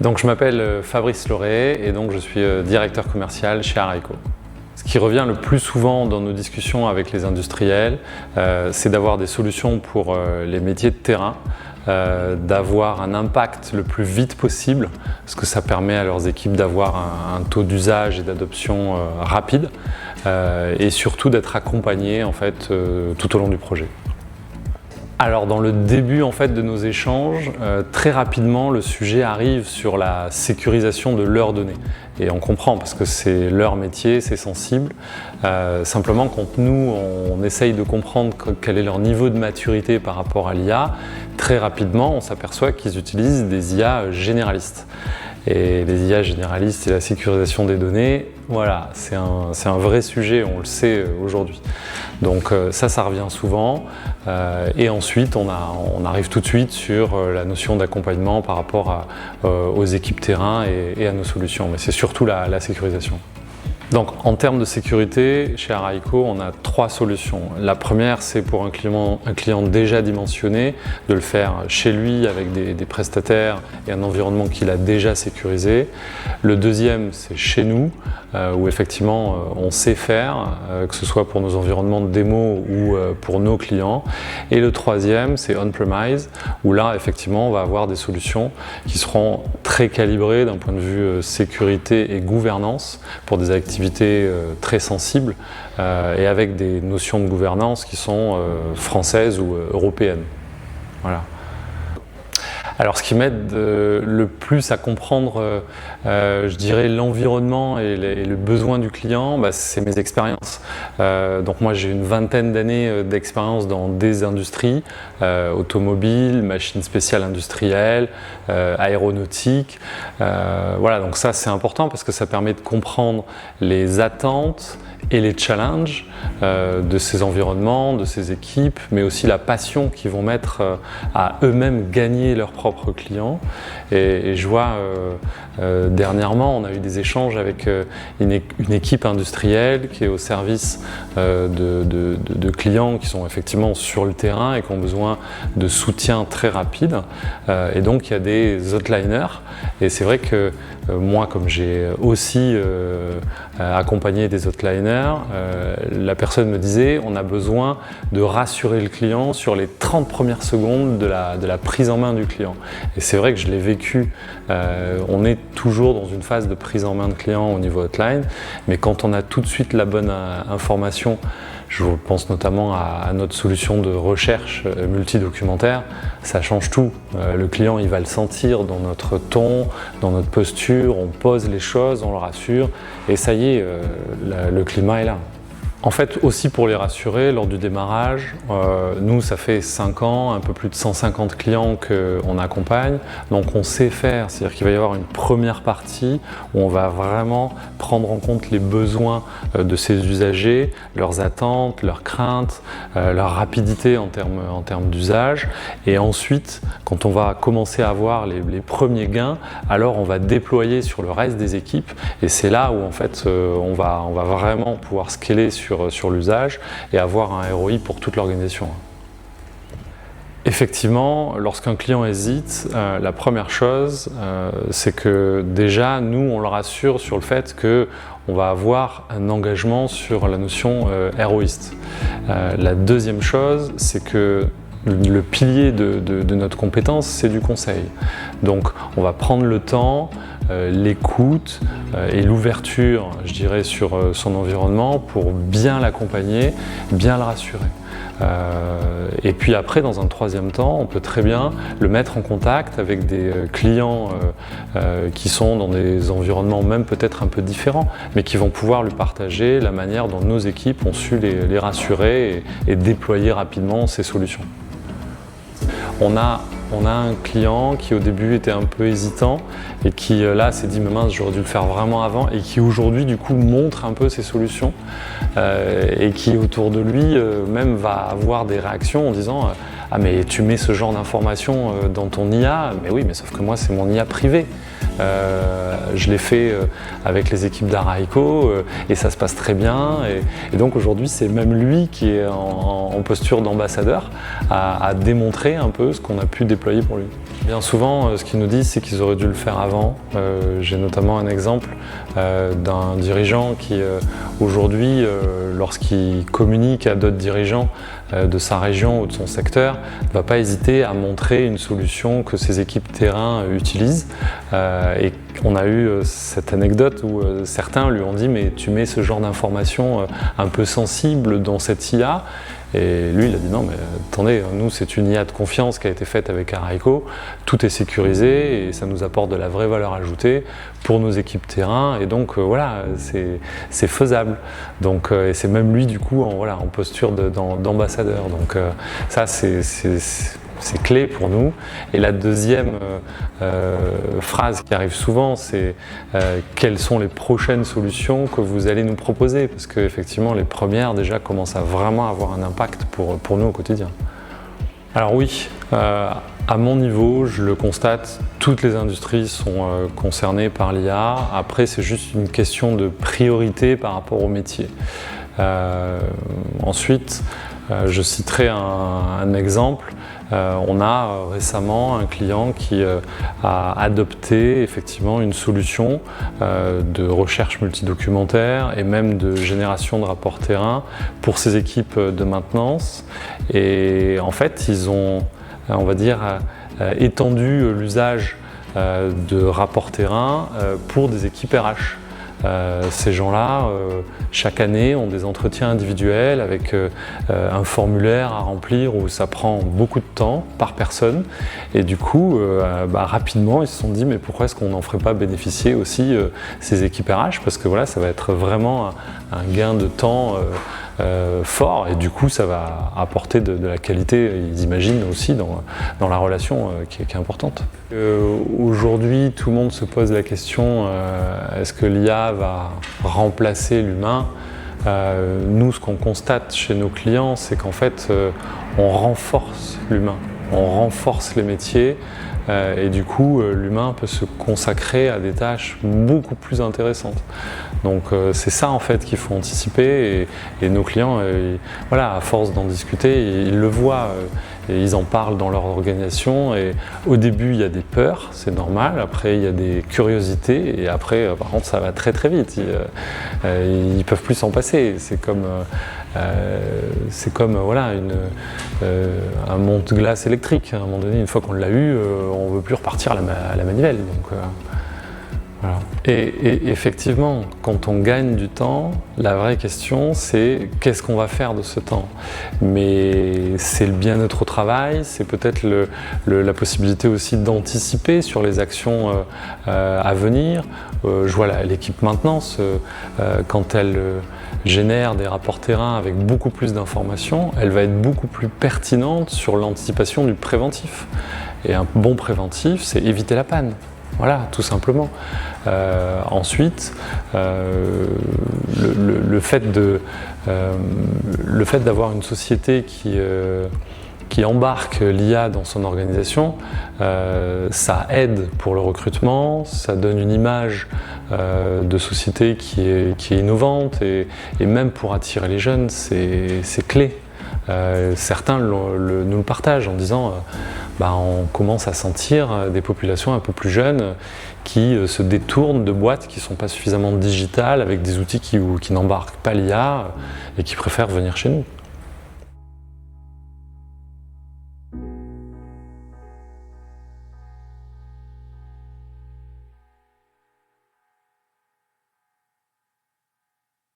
Donc je m'appelle Fabrice Lauré et donc je suis directeur commercial chez Araïco. Ce qui revient le plus souvent dans nos discussions avec les industriels, c'est d'avoir des solutions pour les métiers de terrain, d'avoir un impact le plus vite possible, parce que ça permet à leurs équipes d'avoir un taux d'usage et d'adoption rapide, et surtout d'être accompagnés en fait, tout au long du projet. Alors dans le début en fait, de nos échanges, très rapidement le sujet arrive sur la sécurisation de leurs données. Et on comprend parce que c'est leur métier, c'est sensible. Simplement quand nous on essaye de comprendre quel est leur niveau de maturité par rapport à l'IA, très rapidement on s'aperçoit qu'ils utilisent des IA généralistes. Et les IA généralistes et la sécurisation des données, voilà, c'est un vrai sujet, on le sait aujourd'hui. Donc ça revient souvent. Et ensuite, on arrive tout de suite sur la notion d'accompagnement par rapport aux équipes terrain et à nos solutions. Mais c'est surtout la sécurisation. Donc en termes de sécurité, chez Araïco, on a 3 solutions. La première, c'est pour un client déjà dimensionné, de le faire chez lui avec des prestataires et un environnement qu'il a déjà sécurisé. Le deuxième, c'est chez nous, où effectivement on sait faire, que ce soit pour nos environnements de démo ou pour nos clients. Et le troisième, c'est on-premise, où là effectivement on va avoir des solutions qui seront très calibrées d'un point de vue sécurité et gouvernance pour des activités très sensibles et avec des notions de gouvernance qui sont françaises ou européennes. Voilà. Alors ce qui m'aide le plus à comprendre, je dirais, l'environnement et le besoin du client, c'est mes expériences. Donc moi j'ai une vingtaine d'années d'expérience dans des industries, automobiles, machines spéciales industrielles, aéronautique. Voilà, donc ça c'est important parce que ça permet de comprendre les attentes et les challenges de ces environnements, de ces équipes, mais aussi la passion qu'ils vont mettre à eux-mêmes gagner leurs propres clients. Et je vois, dernièrement, on a eu des échanges avec une équipe industrielle qui est au service de clients qui sont effectivement sur le terrain et qui ont besoin de soutien très rapide. Et donc, il y a des outliners. Et c'est vrai que moi, comme j'ai aussi accompagné des outliners, la personne me disait on a besoin de rassurer le client sur les 30 premières secondes de la prise en main du client. Et c'est vrai que je l'ai vécu, on est toujours dans une phase de prise en main de client au niveau hotline, mais quand on a tout de suite la bonne information, je pense notamment à notre solution de recherche multidocumentaire, ça change tout. Le client il va le sentir dans notre ton, dans notre posture, on pose les choses, on le rassure et ça y est, le climat est là. En fait, aussi pour les rassurer, lors du démarrage, nous, ça fait 5 ans, un peu plus de 150 clients qu'on accompagne. Donc on sait faire, c'est-à-dire qu'il va y avoir une première partie où on va vraiment prendre en compte les besoins de ces usagers, leurs attentes, leurs craintes, leur rapidité en termes d'usage. Et ensuite, quand on va commencer à avoir les premiers gains, alors on va déployer sur le reste des équipes. Et c'est là où en fait, on va vraiment pouvoir scaler sur l'usage et avoir un ROI pour toute l'organisation. Effectivement, lorsqu'un client hésite, la première chose, c'est que déjà, nous, on le rassure sur le fait qu'on va avoir un engagement sur la notion ROIste. La deuxième chose, c'est que le pilier de notre compétence, c'est du conseil. Donc, on va prendre le temps, l'écoute et l'ouverture, je dirais, sur son environnement pour bien l'accompagner, bien le rassurer. Et puis après, dans un troisième temps, on peut très bien le mettre en contact avec des clients qui sont dans des environnements même peut-être un peu différents, mais qui vont pouvoir lui partager la manière dont nos équipes ont su les rassurer et déployer rapidement ces solutions. On a un client qui au début était un peu hésitant et qui là s'est dit mais mince, j'aurais dû le faire vraiment avant, et qui aujourd'hui du coup montre un peu ses solutions et qui autour de lui même va avoir des réactions en disant ah mais tu mets ce genre d'informations dans ton IA, mais oui mais sauf que moi c'est mon IA privée. Je l'ai fait avec les équipes d'Araïco et ça se passe très bien, et donc aujourd'hui c'est même lui qui est en posture d'ambassadeur à démontrer un peu ce qu'on a pu déployer pour lui. Bien souvent, ce qu'ils nous disent, c'est qu'ils auraient dû le faire avant. J'ai notamment un exemple d'un dirigeant qui, aujourd'hui, lorsqu'il communique à d'autres dirigeants de sa région ou de son secteur, ne va pas hésiter à montrer une solution que ses équipes terrain utilisent. Et on a eu cette anecdote où certains lui ont dit « mais tu mets ce genre d'informations un peu sensibles dans cette IA ». Et lui, il a dit non, mais attendez, nous, c'est une IA de confiance qui a été faite avec Araïko. Tout est sécurisé et ça nous apporte de la vraie valeur ajoutée pour nos équipes terrain. Et donc, voilà, c'est faisable. Donc, et c'est même lui, du coup, en posture d'ambassadeur. Donc, ça, c'est clé pour nous. Et la deuxième phrase qui arrive souvent, c'est quelles sont les prochaines solutions que vous allez nous proposer? Parce qu'effectivement, les premières déjà commencent à vraiment avoir un impact pour nous au quotidien. Alors oui, à mon niveau, je le constate, toutes les industries sont concernées par l'IA. Après, c'est juste une question de priorité par rapport au métier. Ensuite, je citerai un exemple. On a récemment un client qui a adopté effectivement une solution de recherche multidocumentaire et même de génération de rapports terrain pour ses équipes de maintenance. Et en fait, ils ont, on va dire, étendu l'usage de rapports terrain pour des équipes RH. Ces gens-là, chaque année, ont des entretiens individuels avec un formulaire à remplir où ça prend beaucoup de temps par personne. Et du coup, rapidement, ils se sont dit mais pourquoi est-ce qu'on n'en ferait pas bénéficier aussi ces équipes RH? Parce que voilà, ça va être vraiment un gain de temps fort et du coup, ça va apporter de la qualité, ils imaginent aussi, dans la relation qui est importante. Aujourd'hui, tout le monde se pose la question est-ce que l'IA va remplacer l'humain? Nous, ce qu'on constate chez nos clients, c'est qu'en fait, on renforce l'humain, on renforce les métiers et du coup, l'humain peut se consacrer à des tâches beaucoup plus intéressantes. Donc c'est ça en fait qu'il faut anticiper et nos clients, voilà, à force d'en discuter, ils le voient. Et ils en parlent dans leur organisation et au début il y a des peurs, c'est normal, après il y a des curiosités et après par contre ça va très très vite, ils peuvent plus s'en passer, c'est comme voilà, un monte-glace électrique, à un moment donné une fois qu'on l'a eu, on ne veut plus repartir à la manivelle. Donc, voilà. Et effectivement, quand on gagne du temps, la vraie question c'est qu'est-ce qu'on va faire de ce temps? Mais c'est le bien-être au travail, c'est peut-être la possibilité aussi d'anticiper sur les actions à venir. Je vois l'équipe maintenance, quand elle génère des rapports terrain avec beaucoup plus d'informations, elle va être beaucoup plus pertinente sur l'anticipation du préventif. Et un bon préventif, c'est éviter la panne. Voilà, tout simplement. Ensuite, le fait d'avoir une société qui embarque l'IA dans son organisation, ça aide pour le recrutement, ça donne une image de société qui est innovante et même pour attirer les jeunes, c'est clé. Certains nous le partagent en disant on commence à sentir des populations un peu plus jeunes qui se détournent de boîtes qui ne sont pas suffisamment digitales avec des outils qui n'embarquent pas l'IA et qui préfèrent venir chez nous.